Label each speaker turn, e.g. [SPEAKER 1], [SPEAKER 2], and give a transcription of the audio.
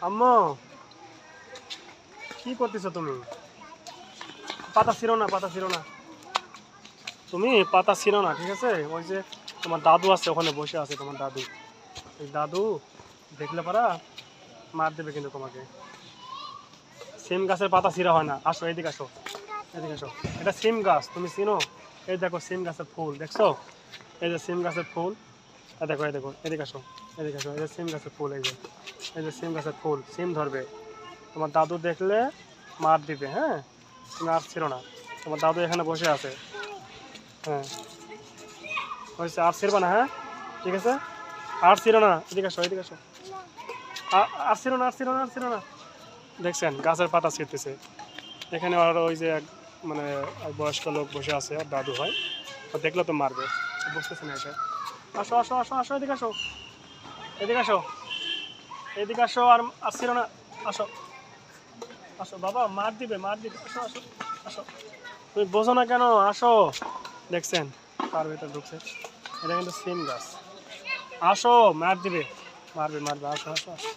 [SPEAKER 1] আম্মু কি করতেছো তুমি? পাতা ছিঁড়ো না, পাতা ছিঁড়ো না, তুমি পাতা ছিঁড়ো না, ঠিক আছে? ওই যে তোমার দাদু আছে ওখানে বসে আছে, তোমার দাদু, এই দাদু দেখলে পারা মার দেবে কিন্তু তোমাকে। সিম গাছের পাতা ছিঁড়া হয় না। আসো এদিকে আসো, এদিকে আসো। এটা সিম গাছ, তুমি চিনো? এই দেখো সিম গাছের ফুল দেখছো? এই যে সিম গাছের ফুল, এই দেখো, এই দেখো, এদিকে আসো, এদিকে আসো। এই যে সিম গাছের ফুল, এই যে, এই যে সিম গাছের ফুল, সিম ধরবে। তোমার দাদু দেখলে মার দিবে, হ্যাঁ? তুমি আর ছিল না, তোমার দাদু এখানে বসে আছে। হ্যাঁ হয়েছে, আর ছিড়বা না, হ্যাঁ? ঠিক আছে, আর ছিল না, এদিকে আসো, এদিকে আসো। আর ছিল না, আর ছিল না, আর ছিল না। দেখছেন গাছের পাতা ছিঁড়তেছে এখানে। আর ওই যে এক মানে এক বয়স্ক লোক বসে আছে, আর দাদু হয়, ও দেখলে তো মারবে, বুঝতেছে না এটা। আসো আসো আসো আসো, এদিকে আসো, এদিকে আসো, এদিকে আসো। আর আসছিল না, আসো, আসো বাবা, মার দিবে, মার দিবে, আসো আসো আসো। তুমি বোঝো না কেন? আসো। দেখছেন তার ভেতর ঢুকছে, এটা কিন্তু সিম গাছ। আসো, মার দিবে, মারবে মারবে, আসো আসো আসো।